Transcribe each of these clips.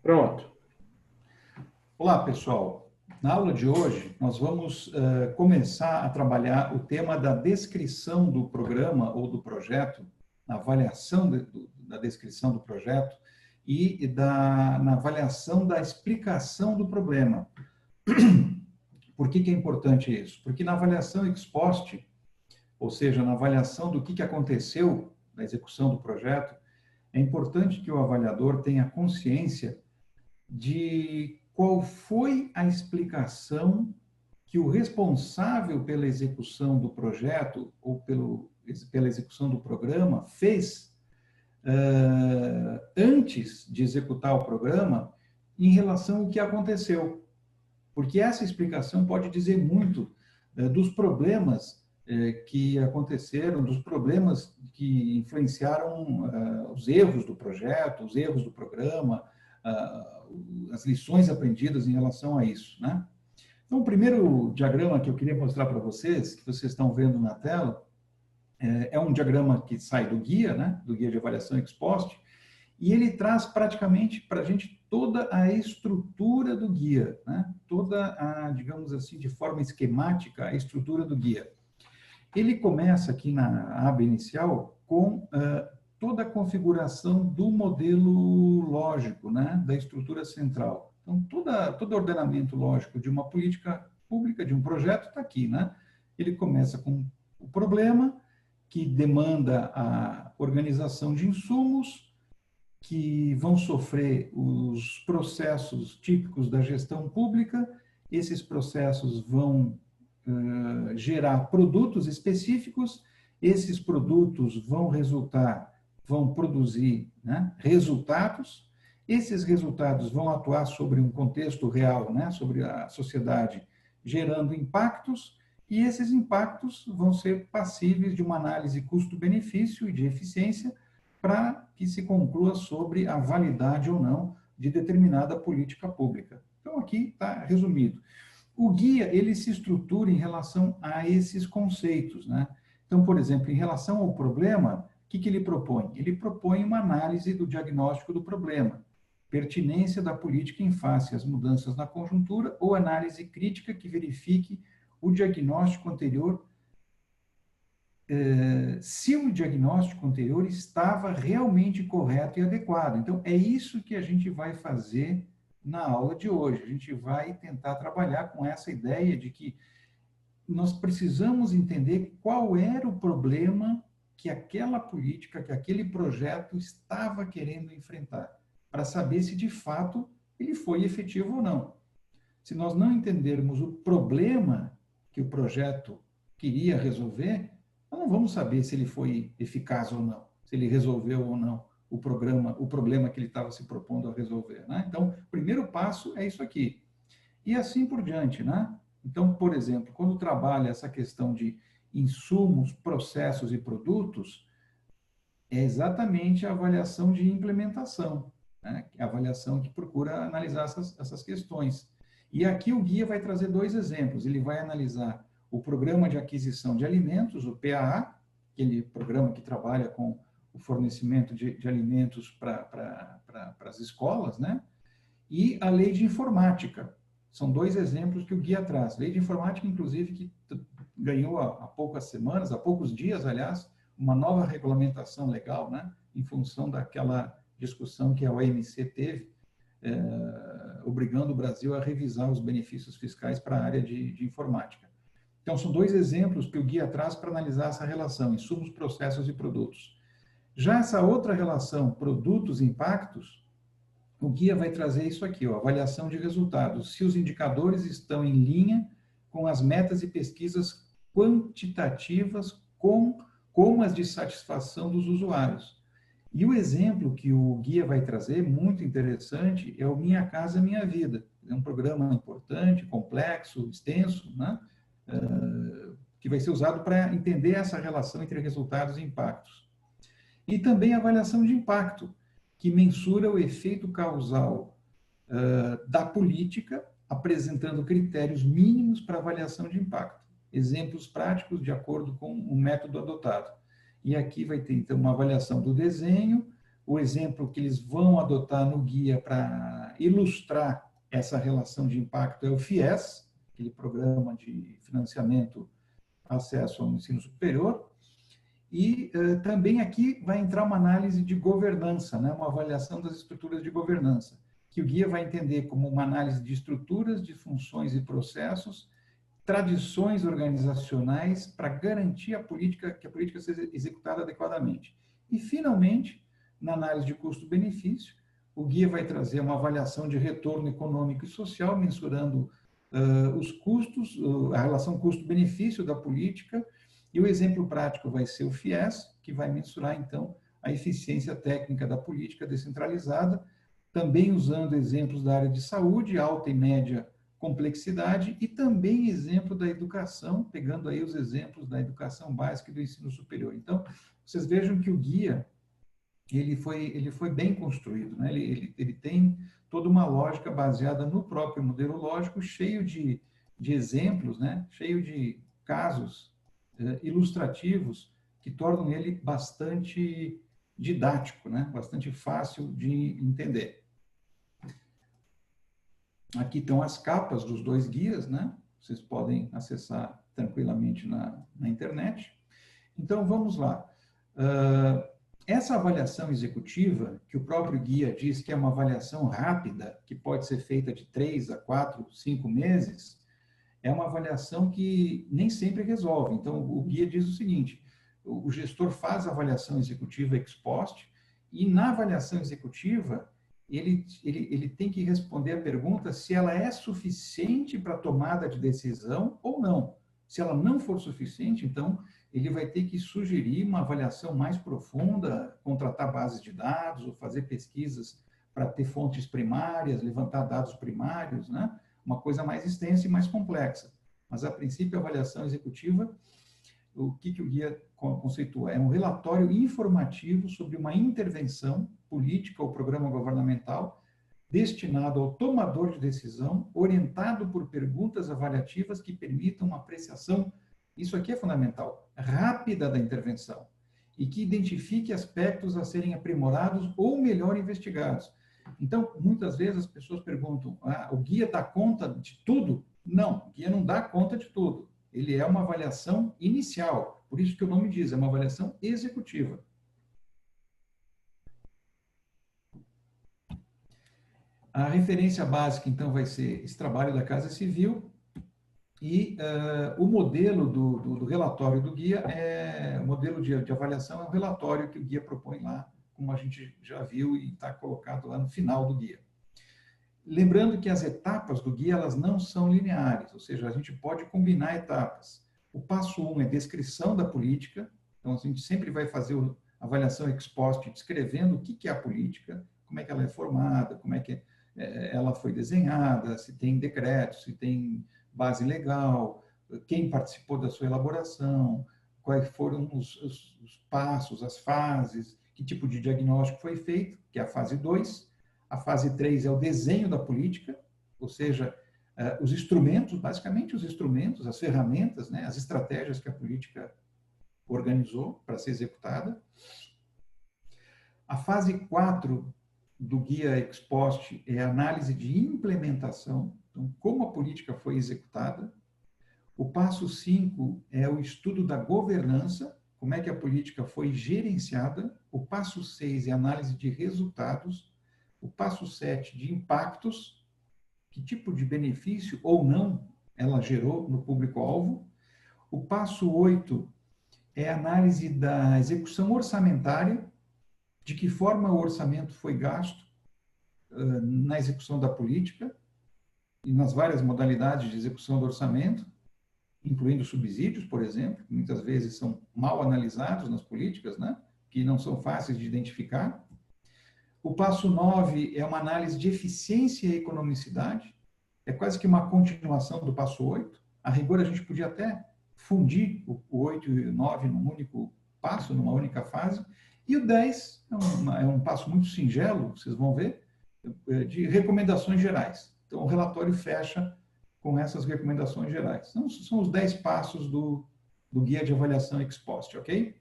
Pronto. Olá, pessoal. Na aula de hoje, nós vamos começar a trabalhar o tema da descrição do programa ou do projeto, na avaliação da descrição do projeto e na avaliação da explicação do problema. Por que é importante isso? Porque na avaliação ex post, ou seja, na avaliação do que aconteceu na execução do projeto, é importante que o avaliador tenha consciência de qual foi a explicação que o responsável pela execução do projeto ou pela execução do programa fez antes de executar o programa em relação ao que aconteceu. Porque essa explicação pode dizer muito dos problemas que aconteceram, dos problemas que influenciaram os erros do projeto, os erros do programa, as lições aprendidas em relação a isso, né? Então, o primeiro diagrama que eu queria mostrar para vocês, que vocês estão vendo na tela, é um diagrama que sai do guia, né? Do guia de avaliação ex post, e ele traz praticamente para a gente toda a estrutura do guia, né? Toda a, digamos assim, de forma esquemática, a estrutura do guia. Ele começa aqui na aba inicial com toda a configuração do modelo lógico, né, da estrutura central. Então, todo ordenamento lógico de uma política pública, de um projeto, está aqui, né? Ele começa com o problema, que demanda a organização de insumos, que vão sofrer os processos típicos da gestão pública. Esses processos vão gerar produtos específicos, esses produtos vão produzir, né, resultados, esses resultados vão atuar sobre um contexto real, né, sobre a sociedade, gerando impactos, e esses impactos vão ser passíveis de uma análise custo-benefício e de eficiência para que se conclua sobre a validade ou não de determinada política pública. Então, aqui está resumido. O guia, ele se estrutura em relação a esses conceitos, né? Então, por exemplo, em relação ao problema, o que ele propõe? Ele propõe uma análise do diagnóstico do problema, pertinência da política em face às mudanças na conjuntura ou análise crítica que verifique o diagnóstico anterior, se o diagnóstico anterior estava realmente correto e adequado. Então, é isso que a gente vai fazer na aula de hoje. A gente vai tentar trabalhar com essa ideia de que nós precisamos entender qual era o problema que aquela política, que aquele projeto estava querendo enfrentar, para saber se de fato ele foi efetivo ou não. Se nós não entendermos o problema que o projeto queria resolver, nós não vamos saber se ele foi eficaz ou não, se ele resolveu ou não o problema que ele estava se propondo a resolver, né? Então, o primeiro passo é isso aqui. E assim por diante, né? Então, por exemplo, quando trabalha essa questão de insumos, processos e produtos, é exatamente a avaliação de implementação, né? A avaliação que procura analisar essas questões. E aqui o guia vai trazer dois exemplos. Ele vai analisar o Programa de Aquisição de Alimentos, o PAA, aquele programa que trabalha com o fornecimento de alimentos para as escolas, né? E a Lei de Informática. São dois exemplos que o guia traz. Lei de Informática, inclusive, que ganhou há poucas semanas, há poucos dias, aliás, uma nova regulamentação legal, né? Em função daquela discussão que a OMC teve, obrigando o Brasil a revisar os benefícios fiscais para a área de informática. Então, são dois exemplos que o guia traz para analisar essa relação, insumos, processos e produtos. Já essa outra relação, produtos e impactos, o guia vai trazer isso aqui, ó, avaliação de resultados. Se os indicadores estão em linha com as metas e pesquisas quantitativas, como as de satisfação dos usuários. E o exemplo que o guia vai trazer, muito interessante, é o Minha Casa Minha Vida. É um programa importante, complexo, extenso, né? Que vai ser usado para entender essa relação entre resultados e impactos. E também a avaliação de impacto, que mensura o efeito causal da política, apresentando critérios mínimos para avaliação de impacto. Exemplos práticos de acordo com o método adotado. E aqui vai ter, então, uma avaliação do desenho, o exemplo que eles vão adotar no guia para ilustrar essa relação de impacto é o FIES, aquele programa de financiamento acesso ao ensino superior, e também aqui vai entrar uma análise de governança, né, uma avaliação das estruturas de governança, que o guia vai entender como uma análise de estruturas, de funções e processos, tradições organizacionais para garantir que a política seja executada adequadamente. E, finalmente, na análise de custo-benefício, o guia vai trazer uma avaliação de retorno econômico e social, mensurando os custos, a relação custo-benefício da política, e o exemplo prático vai ser o FIES, que vai mensurar, então, a eficiência técnica da política descentralizada, também usando exemplos da área de saúde, alta e média complexidade, e também exemplo da educação, pegando aí os exemplos da educação básica e do ensino superior. Então, vocês vejam que o guia, ele foi bem construído, né? Ele tem toda uma lógica baseada no próprio modelo lógico, cheio de exemplos, né? Cheio de casos ilustrativos que tornam ele bastante didático, né? Bastante fácil de entender. Aqui estão as capas dos dois guias, né? Vocês podem acessar tranquilamente na internet. Então, vamos lá. Essa avaliação executiva, que o próprio guia diz que é uma avaliação rápida, que pode ser feita de 3 a 4, 5 meses, é uma avaliação que nem sempre resolve. Então, o guia diz o seguinte: o gestor faz a avaliação executiva ex post, e na avaliação executiva, ele tem que responder a pergunta se ela é suficiente para a tomada de decisão ou não. Se ela não for suficiente, então, ele vai ter que sugerir uma avaliação mais profunda, contratar bases de dados, ou fazer pesquisas para ter fontes primárias, levantar dados primários, né? Uma coisa mais extensa e mais complexa. Mas, a princípio, a avaliação executiva, o que o guia conceitua? É um relatório informativo sobre uma intervenção política ou programa governamental destinado ao tomador de decisão, orientado por perguntas avaliativas que permitam uma apreciação, isso aqui é fundamental, rápida da intervenção, e que identifique aspectos a serem aprimorados ou melhor investigados. Então, muitas vezes as pessoas perguntam, o guia dá conta de tudo? Não, o guia não dá conta de tudo. Ele é uma avaliação inicial, por isso que o nome diz, é uma avaliação executiva. A referência básica, então, vai ser esse trabalho da Casa Civil, e o modelo do relatório do guia, o modelo de avaliação é um relatório que o guia propõe lá, como a gente já viu e está colocado lá no final do guia. Lembrando que as etapas do guia, elas não são lineares, ou seja, a gente pode combinar etapas. O passo 1 é descrição da política, então a gente sempre vai fazer a avaliação ex post, descrevendo o que é a política, como é que ela é formada, como é que ela foi desenhada, se tem decreto, se tem base legal, quem participou da sua elaboração, quais foram os passos, as fases, que tipo de diagnóstico foi feito, que é a fase 2. A fase 3 é o desenho da política, ou seja, os instrumentos, basicamente os instrumentos, as ferramentas, né, as estratégias que a política organizou para ser executada. A fase 4 do guia ex post é a análise de implementação, então, como a política foi executada. O passo 5 é o estudo da governança, como é que a política foi gerenciada. O passo 6 é a análise de resultados. O passo 7, de impactos, que tipo de benefício ou não ela gerou no público-alvo. O passo 8 é a análise da execução orçamentária, de que forma o orçamento foi gasto na execução da política e nas várias modalidades de execução do orçamento, incluindo subsídios, por exemplo, que muitas vezes são mal analisados nas políticas, né? Que não são fáceis de identificar. O passo 9 é uma análise de eficiência e economicidade, é quase que uma continuação do passo 8. A rigor, a gente podia até fundir o 8 e o 9 num único passo, numa única fase. E o 10 é um passo muito singelo, vocês vão ver, de recomendações gerais. Então, o relatório fecha com essas recomendações gerais. Então, são os 10 passos do guia de avaliação ex post, ok?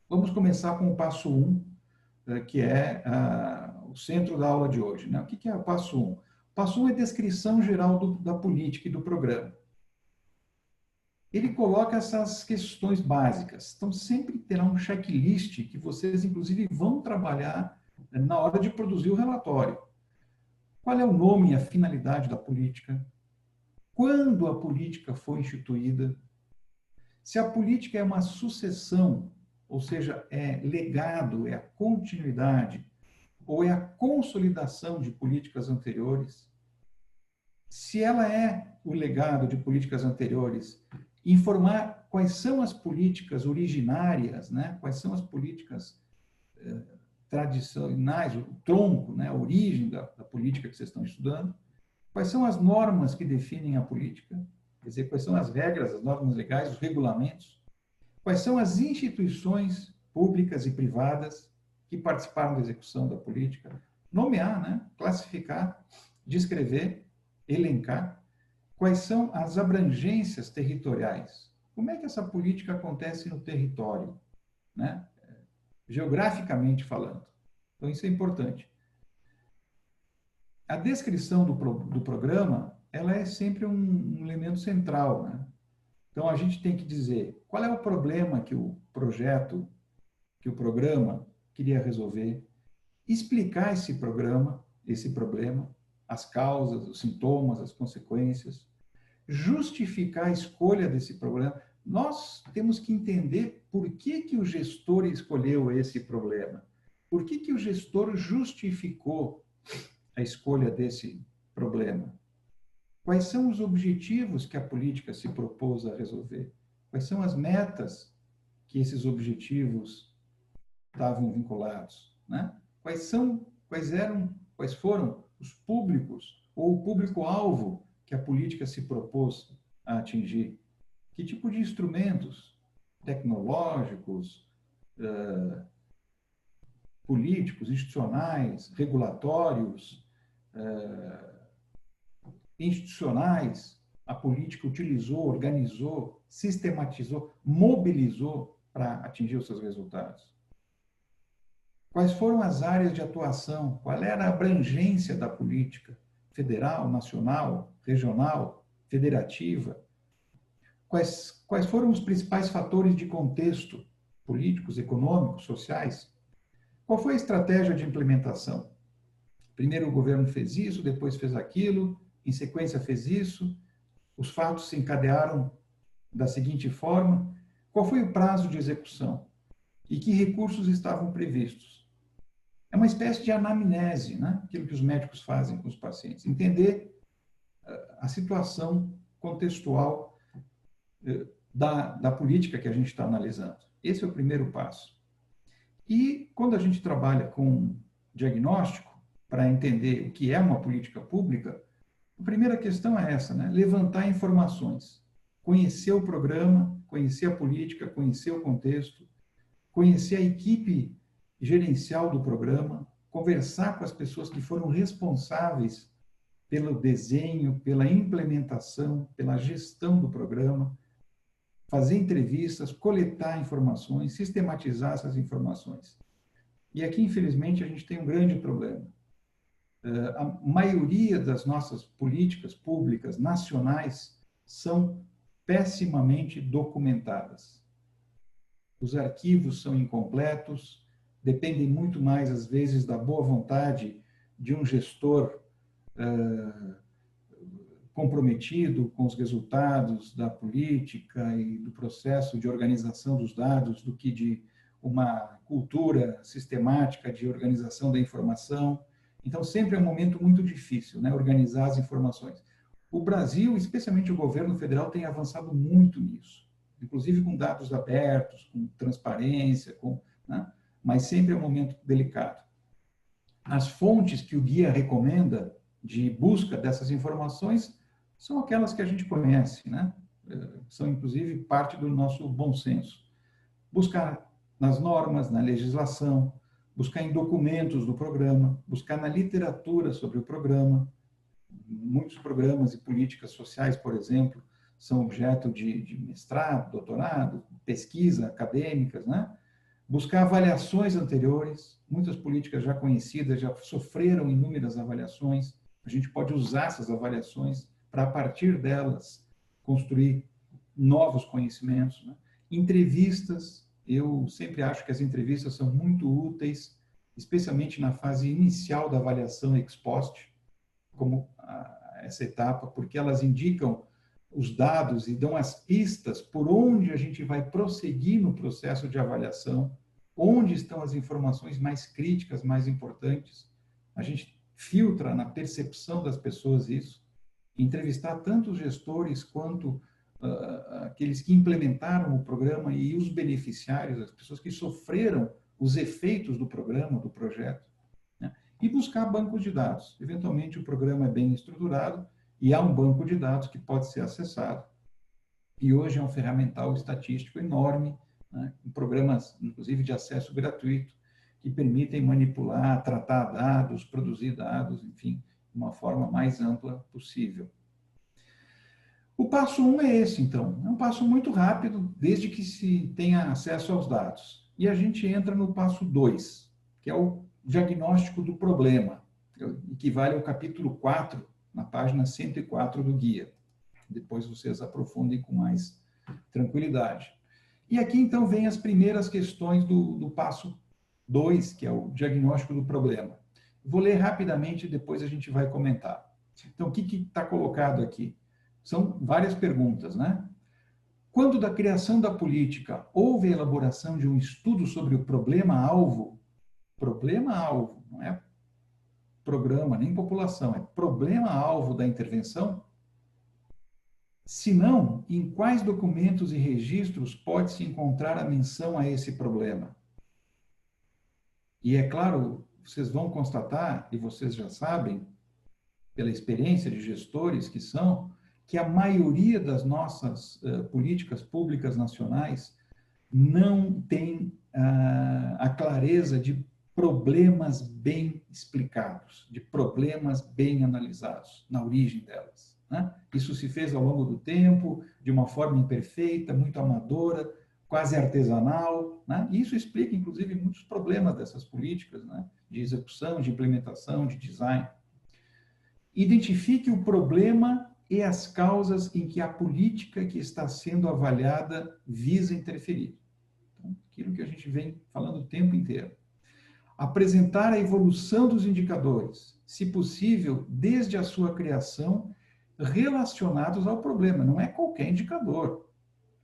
Vamos começar com o passo 1, que é o centro da aula de hoje, né? O que é o passo 1? O passo 1 é descrição geral da política e do programa. Ele coloca essas questões básicas. Então, sempre terá um checklist que vocês, inclusive, vão trabalhar na hora de produzir o relatório. Qual é o nome e a finalidade da política? Quando a política foi instituída? Se a política é uma sucessão, ou seja, é legado, é a continuidade, ou é a consolidação de políticas anteriores? Se ela é o legado de políticas anteriores, informar quais são as políticas originárias, né? Quais são as políticas tradicionais, o tronco, né? A origem da política que vocês estão estudando, quais são as normas que definem a política, quer dizer, quais são as regras, as normas legais, os regulamentos, quais são as instituições públicas e privadas que participaram da execução da política, nomear, né? Classificar, descrever, elencar, quais são as abrangências territoriais, como é que essa política acontece no território, né? Geograficamente falando. Então, isso é importante. A descrição do programa, ela é sempre um elemento central, né? Então, a gente tem que dizer qual é o problema que o projeto, que o programa queria resolver, explicar esse programa, esse problema, as causas, os sintomas, as consequências, justificar a escolha desse problema. Nós temos que entender por que o gestor escolheu esse problema. Por que o gestor justificou a escolha desse problema? Quais são os objetivos que a política se propôs a resolver? Quais são as metas que esses objetivos estavam vinculados, né? Quais foram os públicos ou o público-alvo que a política se propôs a atingir? Que tipo de instrumentos tecnológicos, políticos, institucionais, regulatórios, institucionais, a política utilizou, organizou, sistematizou, mobilizou para atingir os seus resultados? Quais foram as áreas de atuação? Qual era a abrangência da política? Federal, nacional, regional, federativa? Quais foram os principais fatores de contexto políticos, econômicos, sociais? Qual foi a estratégia de implementação? Primeiro o governo fez isso, depois fez aquilo, em sequência fez isso, os fatos se encadearam da seguinte forma: qual foi o prazo de execução? E que recursos estavam previstos? É uma espécie de anamnese, né? Aquilo que os médicos fazem com os pacientes. Entender a situação contextual da política que a gente está analisando. Esse é o primeiro passo. E quando a gente trabalha com diagnóstico, para entender o que é uma política pública, a primeira questão é essa, né? Levantar informações, conhecer o programa, conhecer a política, conhecer o contexto, conhecer a equipe gerencial do programa, conversar com as pessoas que foram responsáveis pelo desenho, pela implementação, pela gestão do programa, fazer entrevistas, coletar informações, sistematizar essas informações. E aqui, infelizmente, a gente tem um grande problema. A maioria das nossas políticas públicas nacionais são pessimamente documentadas. Os arquivos são incompletos, dependem muito mais, às vezes, da boa vontade de um gestor comprometido com os resultados da política e do processo de organização dos dados do que de uma cultura sistemática de organização da informação. Então, sempre é um momento muito difícil, né, organizar as informações. O Brasil, especialmente o governo federal, tem avançado muito nisso, inclusive com dados abertos, com transparência, né, mas sempre é um momento delicado. As fontes que o guia recomenda de busca dessas informações são aquelas que a gente conhece, né? São, inclusive, parte do nosso bom senso. Buscar nas normas, na legislação, buscar em documentos do programa, buscar na literatura sobre o programa. Muitos programas e políticas sociais, por exemplo, são objeto de mestrado, doutorado, pesquisa acadêmicas, né? buscar avaliações anteriores, muitas políticas já conhecidas já sofreram inúmeras avaliações, a gente pode usar essas avaliações para, a partir delas, construir novos conhecimentos, né? Entrevistas, eu sempre acho que as entrevistas são muito úteis, especialmente na fase inicial da avaliação ex post, como essa etapa, porque elas indicam os dados e dão as pistas por onde a gente vai prosseguir no processo de avaliação, onde estão as informações mais críticas, mais importantes. A gente filtra na percepção das pessoas isso, entrevistar tanto os gestores quanto aqueles que implementaram o programa e os beneficiários, as pessoas que sofreram os efeitos do programa, do projeto, né? E buscar bancos de dados. Eventualmente, o programa é bem estruturado e há um banco de dados que pode ser acessado. E hoje é um ferramental estatístico enorme, né? Com programas, inclusive, de acesso gratuito, que permitem manipular, tratar dados, produzir dados, enfim, de uma forma mais ampla possível. O passo 1 é esse, então. É um passo muito rápido, desde que se tenha acesso aos dados. E a gente entra no passo 2, que é o diagnóstico do problema, que equivale ao capítulo 4, na página 104 do guia. Depois vocês aprofundem com mais tranquilidade. E aqui, então, vem as primeiras questões do passo 2, que é o diagnóstico do problema. Vou ler rapidamente e depois a gente vai comentar. Então, o que está colocado aqui? São várias perguntas, né? Quando da criação da política houve a elaboração de um estudo sobre o problema-alvo, não é programa, nem população, é problema-alvo da intervenção? Se não, em quais documentos e registros pode-se encontrar a menção a esse problema? E é claro, vocês vão constatar, e vocês já sabem, pela experiência de gestores que são, que a maioria das nossas políticas públicas nacionais não tem a clareza de problemas bem explicados, de problemas bem analisados na origem delas, né? Isso se fez ao longo do tempo, de uma forma imperfeita, muito amadora, quase artesanal, né? E isso explica, inclusive, muitos problemas dessas políticas, né? De execução, de implementação, de design. Identifique o problema e as causas em que a política que está sendo avaliada visa interferir. Então, aquilo que a gente vem falando o tempo inteiro. Apresentar a evolução dos indicadores, se possível, desde a sua criação, relacionados ao problema. Não é qualquer indicador,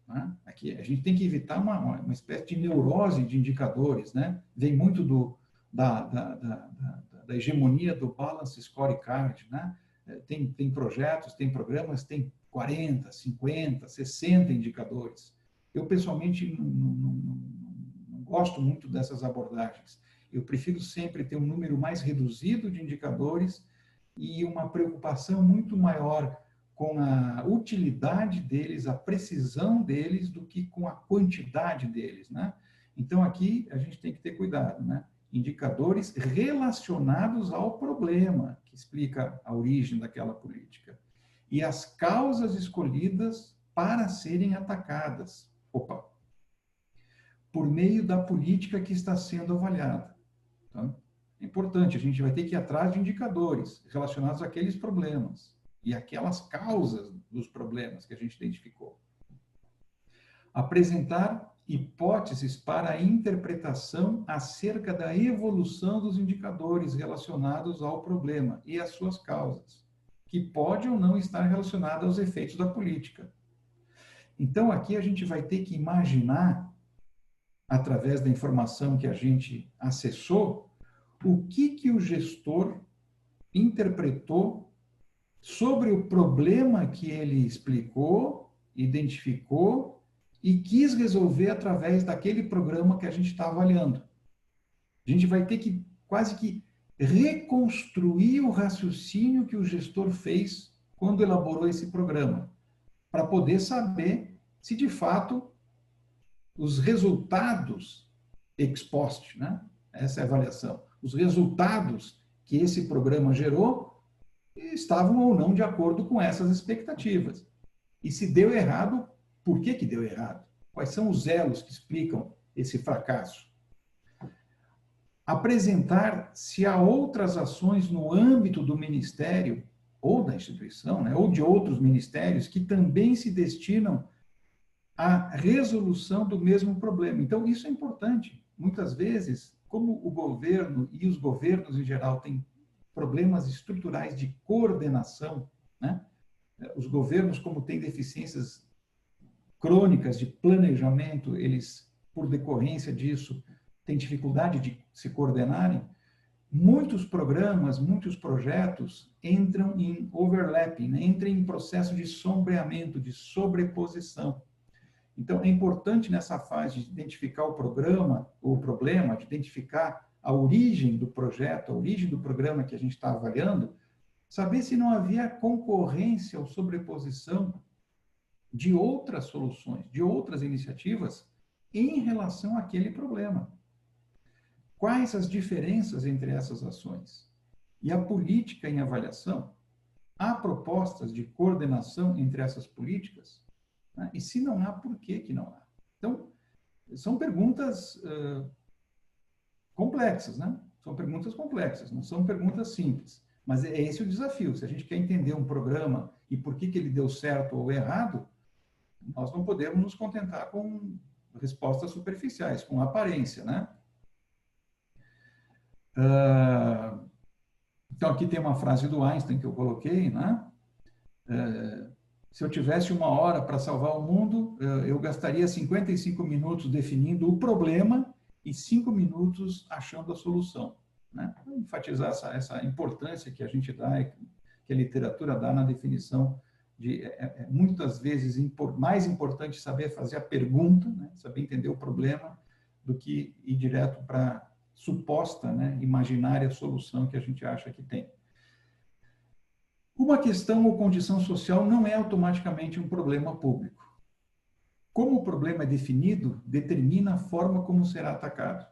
né? Aqui a gente tem que evitar uma espécie de neurose de indicadores, né? Vem muito da hegemonia do Balance Scorecard, né? Tem projetos, tem programas, tem 40, 50, 60 indicadores. Eu, pessoalmente, não gosto muito dessas abordagens. Eu prefiro sempre ter um número mais reduzido de indicadores e uma preocupação muito maior com a utilidade deles, a precisão deles, do que com a quantidade deles, né? Então, aqui, a gente tem que ter cuidado, né? Indicadores relacionados ao problema, que explica a origem daquela política, e as causas escolhidas para serem atacadas. Por meio da política que está sendo avaliada. Então, é importante, a gente vai ter que ir atrás de indicadores relacionados àqueles problemas e aquelas causas dos problemas que a gente identificou. Apresentar hipóteses para a interpretação acerca da evolução dos indicadores relacionados ao problema e às suas causas, que pode ou não estar relacionada aos efeitos da política. Então, aqui a gente vai ter que imaginar, através da informação que a gente acessou, o que o gestor interpretou sobre o problema que ele explicou, identificou e quis resolver através daquele programa que a gente está avaliando. A gente vai ter que quase que reconstruir o raciocínio que o gestor fez quando elaborou esse programa, para poder saber se, de fato, os resultados ex post, né? Essa é a avaliação, os resultados que esse programa gerou estavam ou não de acordo com essas expectativas. E se deu errado, por que deu errado? Quais são os elos que explicam esse fracasso? apresentar se há outras ações no âmbito do ministério ou da instituição, né, ou de outros ministérios que também se destinam à resolução do mesmo problema. Então, isso é importante. Muitas vezes, como o governo e os governos em geral têm problemas estruturais de coordenação, né? Os governos, como têm deficiências crônicas de planejamento, eles, por decorrência disso, têm dificuldade de se coordenarem. Muitos programas, muitos projetos entram em overlapping, né? Entram em processo de sombreamento, de sobreposição. Então, é importante nessa fase de identificar o programa, ou o problema, de identificar a origem do projeto, a origem do programa que a gente está avaliando, saber se não havia concorrência ou sobreposição de outras soluções, de outras iniciativas em relação àquele problema. Quais as diferenças entre essas ações? E a política em avaliação? Há propostas de coordenação entre essas políticas? Né? E se não há, por que que não há? Então, são perguntas complexas, né? São perguntas complexas, não são perguntas simples. Mas é esse o desafio. Se a gente quer entender um programa e por que que ele deu certo ou errado, nós não podemos nos contentar com respostas superficiais, com aparência, né? Então, aqui tem uma frase do Einstein que eu coloquei, né? Se eu tivesse 1 hora para salvar o mundo, eu gastaria 55 minutos definindo o problema e 5 minutos achando a solução, né? Enfatizar essa importância que a gente dá, que a literatura dá na definição de, muitas vezes, mais importante saber fazer a pergunta, né? Saber entender o problema, do que ir direto para suposta, né, imaginária solução que a gente acha que tem. Uma questão ou condição social não é automaticamente um problema público. Como o problema é definido, determina a forma como será atacado.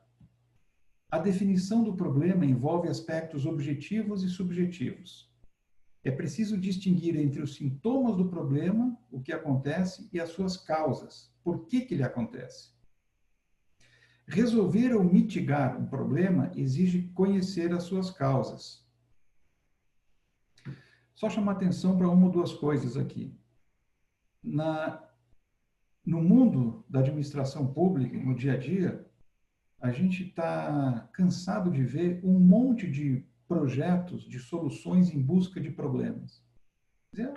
A definição do problema envolve aspectos objetivos e subjetivos. É preciso distinguir entre os sintomas do problema, o que acontece, e as suas causas, por que ele acontece. Resolver ou mitigar um problema exige conhecer as suas causas. Só chamar atenção para uma ou duas coisas aqui. No mundo da administração pública, no dia a dia, a gente está cansado de ver um monte de projetos, de soluções em busca de problemas.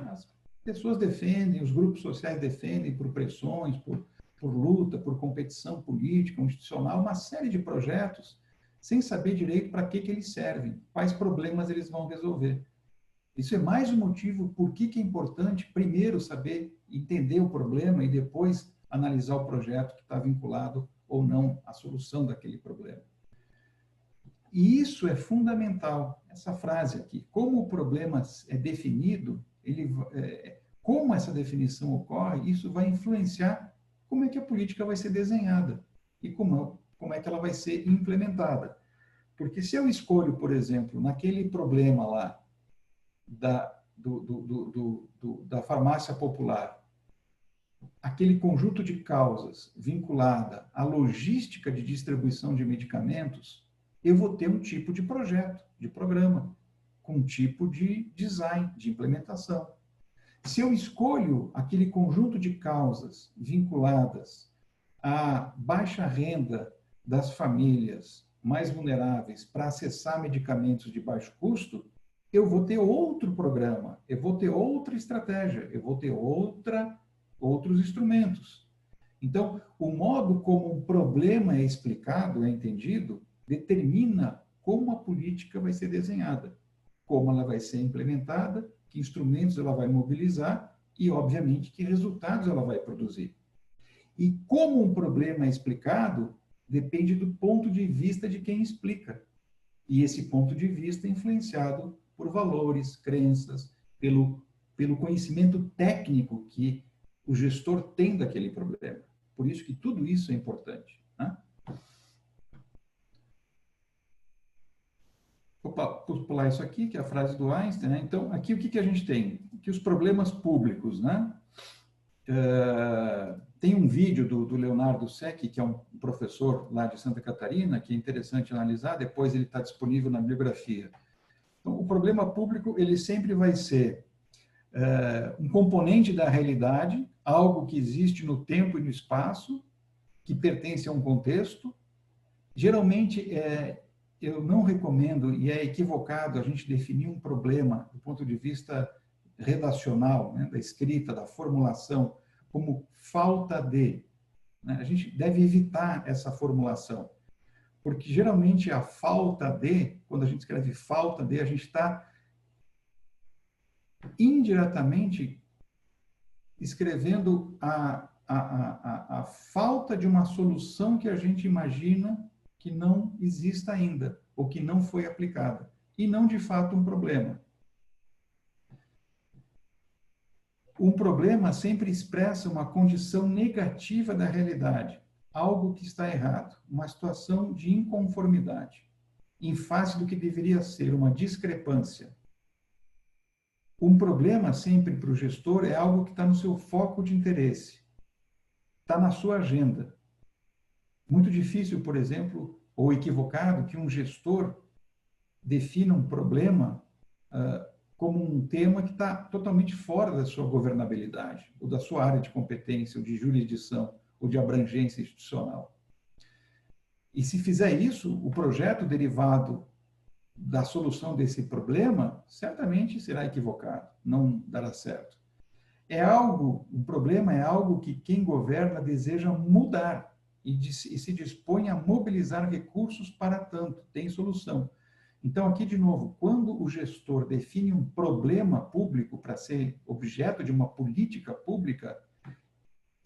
As pessoas defendem, os grupos sociais defendem por pressões, por luta, por competição política, institucional, uma série de projetos, sem saber direito para que eles servem, quais problemas eles vão resolver. Isso é mais um motivo por que é importante, primeiro, saber entender o problema e depois analisar o projeto que está vinculado ou não à solução daquele problema. E isso é fundamental, essa frase aqui. Como o problema é definido, como essa definição ocorre, isso vai influenciar como é que a política vai ser desenhada e como é que ela vai ser implementada. Porque se eu escolho, por exemplo, naquele problema lá da farmácia popular, aquele conjunto de causas vinculada à logística de distribuição de medicamentos, eu vou ter um tipo de projeto, de programa, com um tipo de design, de implementação. Se eu escolho aquele conjunto de causas vinculadas à baixa renda das famílias mais vulneráveis para acessar medicamentos de baixo custo, eu vou ter outro programa, eu vou ter outra estratégia, eu vou ter outros instrumentos. Então, o modo como um problema é explicado, é entendido, determina como a política vai ser desenhada, como ela vai ser implementada, que instrumentos ela vai mobilizar e, obviamente, que resultados ela vai produzir. E como um problema é explicado, depende do ponto de vista de quem explica. E esse ponto de vista é influenciado por valores, crenças, pelo conhecimento técnico que o gestor tem daquele problema. Por isso que tudo isso é importante, né? Vou pular isso aqui, que é a frase do Einstein, né? Então, aqui o que a gente tem? Que os problemas públicos, né? Tem um vídeo do Leonardo Secchi, que é um professor lá de Santa Catarina, que é interessante analisar, depois ele está disponível na bibliografia. Então, o problema público, ele sempre vai ser um componente da realidade, algo que existe no tempo e no espaço, que pertence a um contexto. Geralmente, eu não recomendo, e é equivocado, a gente definir um problema do ponto de vista redacional, né, da escrita, da formulação, como falta de. Né? A gente deve evitar essa formulação, porque geralmente a falta de, quando a gente escreve falta de, a gente está indiretamente escrevendo a falta de uma solução que a gente imagina que não exista ainda, ou que não foi aplicada, e não de fato um problema. Um problema sempre expressa uma condição negativa da realidade, algo que está errado, uma situação de inconformidade, em face do que deveria ser uma discrepância. Um problema sempre para o gestor é algo que está no seu foco de interesse, está na sua agenda. Muito difícil, por exemplo, ou equivocado, que um gestor defina um problema como um tema que está totalmente fora da sua governabilidade, ou da sua área de competência, ou de jurisdição, ou de abrangência institucional. E se fizer isso, o projeto derivado da solução desse problema certamente será equivocado, não dará certo. Um problema é algo que quem governa deseja mudar e se dispõe a mobilizar recursos para tanto, tem solução. Então, aqui, de novo, quando o gestor define um problema público para ser objeto de uma política pública,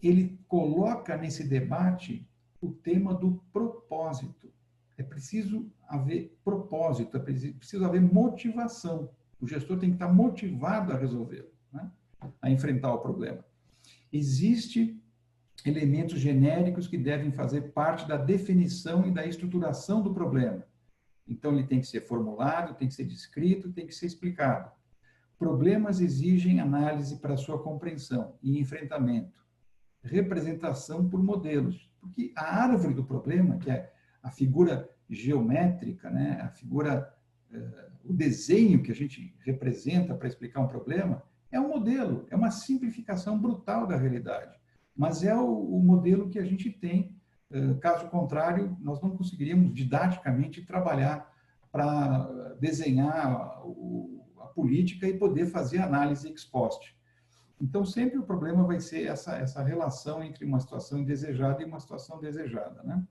ele coloca nesse debate o tema do propósito. É preciso haver propósito, é preciso haver motivação. O gestor tem que estar motivado a resolvê-lo, né? A enfrentar o problema. Existem elementos genéricos que devem fazer parte da definição e da estruturação do problema. Então, ele tem que ser formulado, tem que ser descrito, tem que ser explicado. Problemas exigem análise para sua compreensão e enfrentamento. Representação por modelos. Porque a árvore do problema, que é a figura geométrica, né, a figura, o desenho que a gente representa para explicar um problema, é um modelo, é uma simplificação brutal da realidade. Mas é o modelo que a gente tem. Caso contrário, nós não conseguiríamos didaticamente trabalhar para desenhar a política e poder fazer análise ex post. Então, sempre o problema vai ser essa relação entre uma situação indesejada e uma situação desejada, né?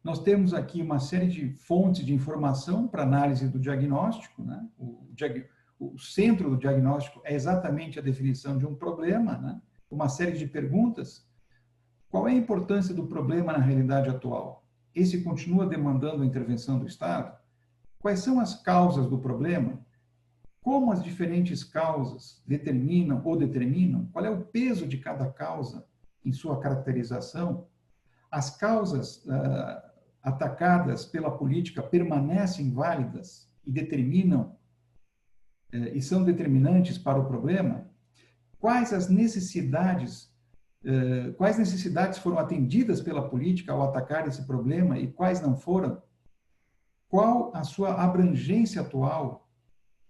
Nós temos aqui uma série de fontes de informação para análise do diagnóstico, né? O centro do diagnóstico é exatamente a definição de um problema, né? Uma série de perguntas. Qual é a importância do problema na realidade atual? Esse continua demandando a intervenção do Estado? Quais são as causas do problema? Como as diferentes causas determinam ou determinam? Qual é o peso de cada causa em sua caracterização? As causas atacadas pela política permanecem válidas e determinam e são determinantes para o problema? Quais necessidades foram atendidas pela política ao atacar esse problema e quais não foram? Qual a sua abrangência atual?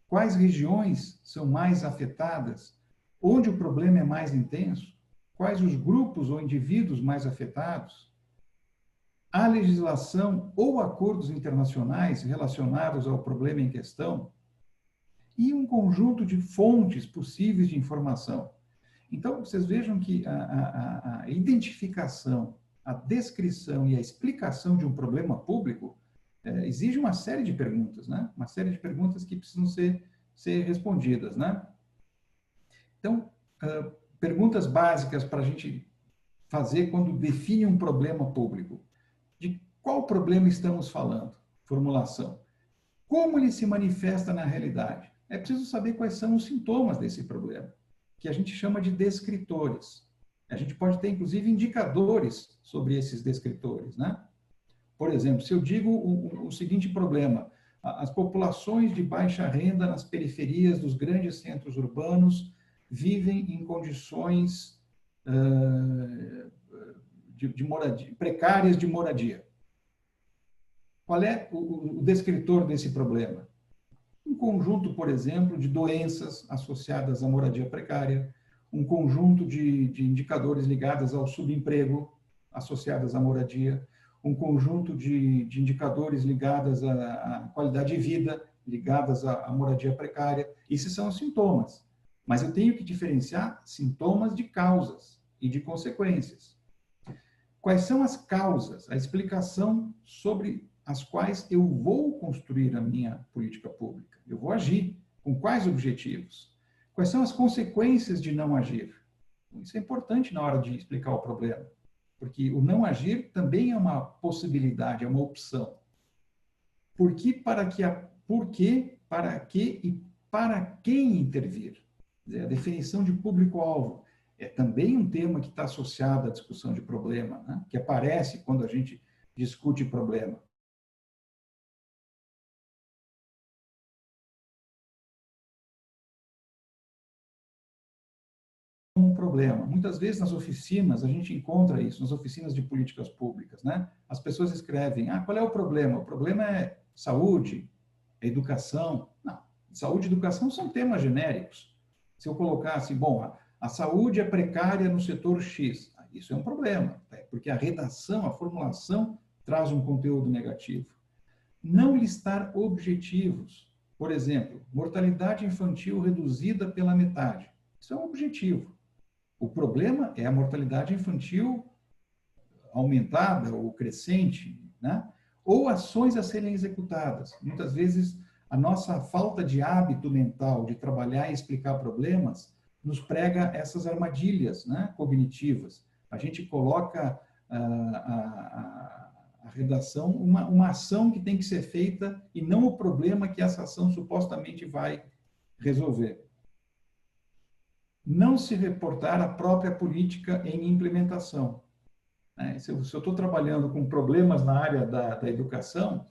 Quais regiões são mais afetadas? Onde o problema é mais intenso? Quais os grupos ou indivíduos mais afetados? Há legislação ou acordos internacionais relacionados ao problema em questão? E um conjunto de fontes possíveis de informação. Então, vocês vejam que a identificação, a descrição e a explicação de um problema público exige uma série de perguntas, né? Uma série de perguntas que precisam ser respondidas, né? Então, perguntas básicas para a gente fazer quando define um problema público. De qual problema estamos falando? Formulação. Como ele se manifesta na realidade? É preciso saber quais são os sintomas desse problema, que a gente chama de descritores. A gente pode ter, inclusive, indicadores sobre esses descritores, né? Por exemplo, se eu digo o seguinte problema: as populações de baixa renda nas periferias dos grandes centros urbanos vivem em condições de moradia, precárias de moradia. Qual é o descritor desse problema? Um conjunto, por exemplo, de doenças associadas à moradia precária, um conjunto de indicadores ligados ao subemprego associados à moradia, um conjunto de indicadores ligados à qualidade de vida, ligadas à moradia precária. Esses são os sintomas. Mas eu tenho que diferenciar sintomas de causas e de consequências. Quais são as causas, a explicação sobre as quais eu vou construir a minha política pública? Eu vou agir. Com quais objetivos? Quais são as consequências de não agir? Isso é importante na hora de explicar o problema, porque o não agir também é uma possibilidade, é uma opção. Por que, para que, e para quem intervir? A definição de público-alvo é também um tema que está associado à discussão de problema, né? Que aparece quando a gente discute problema. Um problema. Muitas vezes nas oficinas a gente encontra isso, nas oficinas de políticas públicas, né? As pessoas escrevem: qual é o problema? O problema é saúde, é educação. Não, saúde e educação são temas genéricos. Se eu colocasse, bom, a saúde é precária no setor X, isso é um problema, porque a redação, a formulação traz um conteúdo negativo. Não listar objetivos. Por exemplo, mortalidade infantil reduzida pela metade. Isso é um objetivo. O problema é a mortalidade infantil aumentada ou crescente, né? Ou ações a serem executadas. Muitas vezes, a nossa falta de hábito mental de trabalhar e explicar problemas nos prega essas armadilhas, né, cognitivas. A gente coloca a redação uma ação que tem que ser feita e não o problema que essa ação supostamente vai resolver. Não se reportar a própria política em implementação. Se eu estou trabalhando com problemas na área da educação,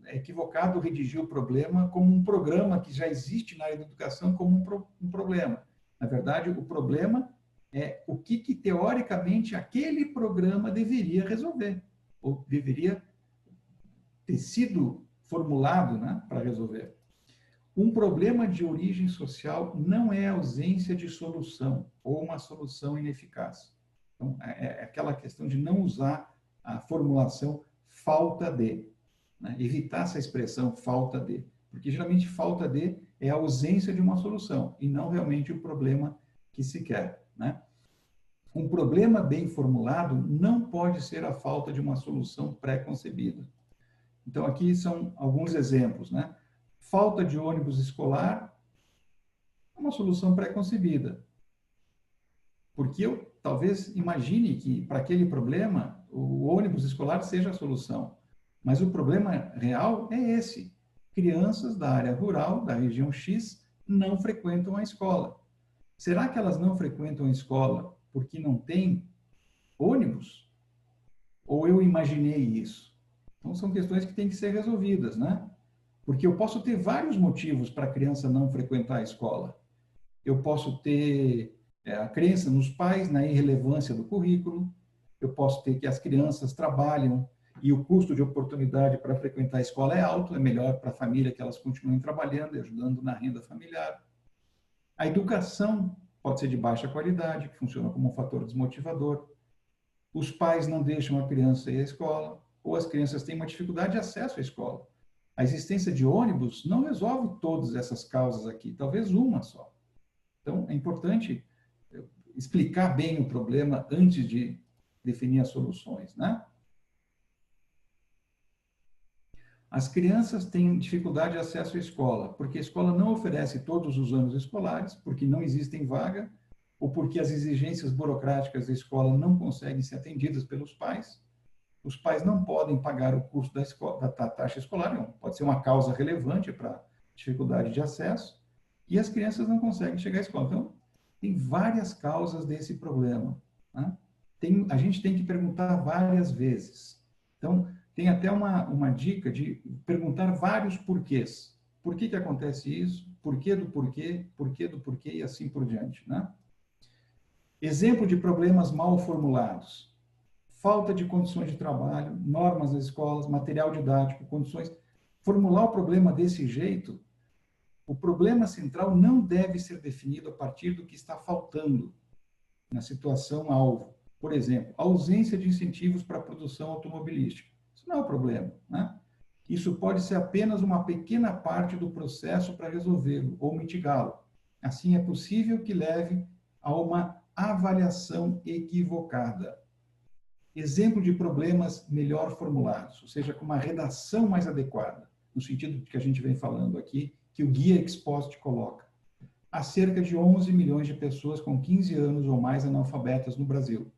é equivocado redigir o problema como um programa que já existe na área da educação como um problema. Na verdade, o problema é o que teoricamente, aquele programa deveria resolver, ou deveria ter sido formulado, né, para resolver. Um problema de origem social não é ausência de solução ou uma solução ineficaz. Então, é aquela questão de não usar a formulação falta de, né? Evitar essa expressão falta de, porque geralmente falta de é a ausência de uma solução e não realmente o problema que se quer, né? Um problema bem formulado não pode ser a falta de uma solução pré-concebida. Então, aqui são alguns exemplos, né? Falta de ônibus escolar é uma solução pré-concebida. Porque eu talvez imagine que para aquele problema o ônibus escolar seja a solução. Mas o problema real é esse. Crianças da área rural, da região X, não frequentam a escola. Será que elas não frequentam a escola porque não tem ônibus? Ou eu imaginei isso? Então, são questões que têm que ser resolvidas, né? Porque eu posso ter vários motivos para a criança não frequentar a escola. Eu posso ter a crença nos pais, na irrelevância do currículo. Eu posso ter que as crianças trabalham e o custo de oportunidade para frequentar a escola é alto, é melhor para a família que elas continuem trabalhando e ajudando na renda familiar. A educação pode ser de baixa qualidade, que funciona como um fator desmotivador. Os pais não deixam a criança ir à escola, ou as crianças têm uma dificuldade de acesso à escola. A existência de ônibus não resolve todas essas causas aqui, talvez uma só. Então, é importante explicar bem o problema antes de definir as soluções, né? As crianças têm dificuldade de acesso à escola, porque a escola não oferece todos os anos escolares, porque não existem vaga, ou porque as exigências burocráticas da escola não conseguem ser atendidas pelos pais. Os pais não podem pagar o custo da taxa escolar, pode ser uma causa relevante para dificuldade de acesso, e as crianças não conseguem chegar à escola. Então, tem várias causas desse problema, né? A gente tem que perguntar várias vezes. Então, tem até uma dica de perguntar vários porquês. Por que acontece isso? Porquê do porquê? Porquê do porquê? E assim por diante, né? Exemplo de problemas mal formulados. Falta de condições de trabalho, normas das escolas, material didático, condições. Formular o problema desse jeito, o problema central não deve ser definido a partir do que está faltando na situação alvo. Por exemplo, ausência de incentivos para a produção automobilística. Isso não é o problema, né? Isso pode ser apenas uma pequena parte do processo para resolvê-lo ou mitigá-lo. Assim, é possível que leve a uma avaliação equivocada. Exemplo de problemas melhor formulados, ou seja, com uma redação mais adequada, no sentido que a gente vem falando aqui, que o guia Expost coloca. Há cerca de 11 milhões de pessoas com 15 anos ou mais analfabetas no Brasil.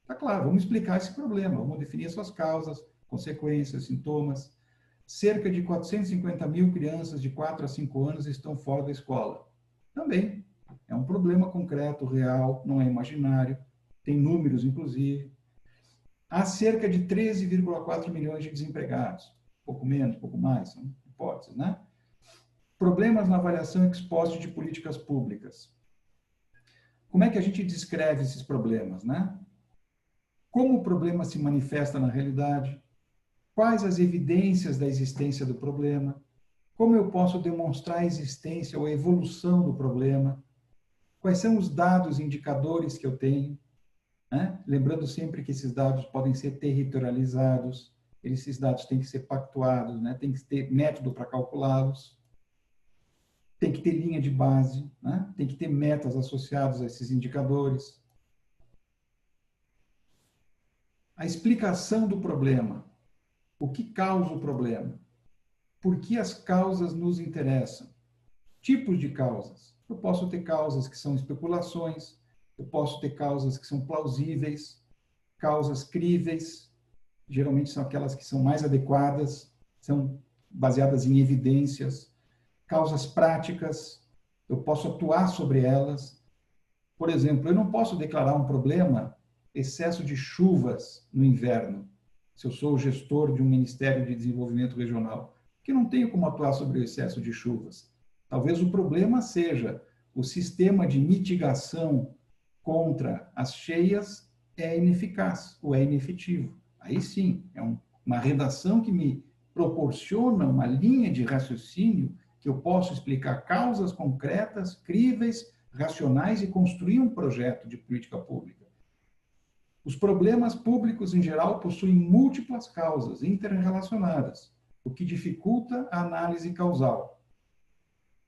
Tá claro, vamos explicar esse problema, vamos definir suas causas, consequências, sintomas. Cerca de 450 mil crianças de 4 a 5 anos estão fora da escola. Também é um problema concreto, real, não é imaginário, tem números, inclusive. Há cerca de 13,4 milhões de desempregados, pouco menos, pouco mais, são hipóteses, né? Problemas na avaliação ex post de políticas públicas. Como é que a gente descreve esses problemas, né? Como o problema se manifesta na realidade? Quais as evidências da existência do problema? Como eu posso demonstrar a existência ou a evolução do problema? Quais são os dados indicadores que eu tenho? Né? Lembrando sempre que esses dados podem ser territorializados, esses dados têm que ser pactuados, né? Tem que ter método para calculá-los, tem que ter linha de base, né? Tem que ter metas associadas a esses indicadores. A explicação do problema. O que causa o problema? Por que as causas nos interessam? Tipos de causas. Eu posso ter causas que são especulações, eu posso ter causas que são plausíveis, causas críveis, geralmente são aquelas que são mais adequadas, são baseadas em evidências, causas práticas, eu posso atuar sobre elas. Por exemplo, eu não posso declarar um problema excesso de chuvas no inverno, se eu sou o gestor de um Ministério de Desenvolvimento Regional, porque não tenho como atuar sobre o excesso de chuvas. Talvez o problema seja o sistema de mitigação contra as cheias é ineficaz ou é inefetivo. Aí sim, é uma redação que me proporciona uma linha de raciocínio que eu posso explicar causas concretas, críveis, racionais e construir um projeto de política pública. Os problemas públicos, em geral, possuem múltiplas causas interrelacionadas, o que dificulta a análise causal.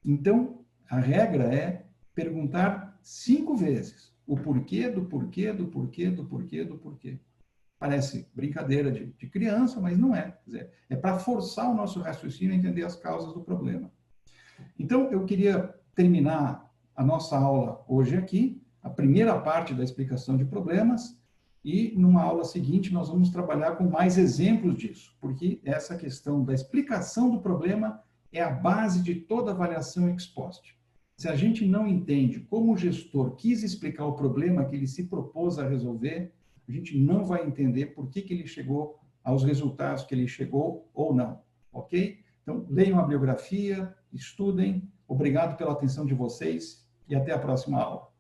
Então, a regra é perguntar 5 vezes o porquê, do porquê, do porquê, do porquê, do porquê. Parece brincadeira de criança, mas não é. Quer dizer, é para forçar o nosso raciocínio a entender as causas do problema. Então, eu queria terminar a nossa aula hoje aqui, a primeira parte da explicação de problemas, e numa aula seguinte nós vamos trabalhar com mais exemplos disso, porque essa questão da explicação do problema é a base de toda avaliação ex post. Se a gente não entende como o gestor quis explicar o problema que ele se propôs a resolver, a gente não vai entender por que ele chegou aos resultados que ele chegou ou não, ok? Então, leiam a bibliografia, estudem. Obrigado pela atenção de vocês e até a próxima aula.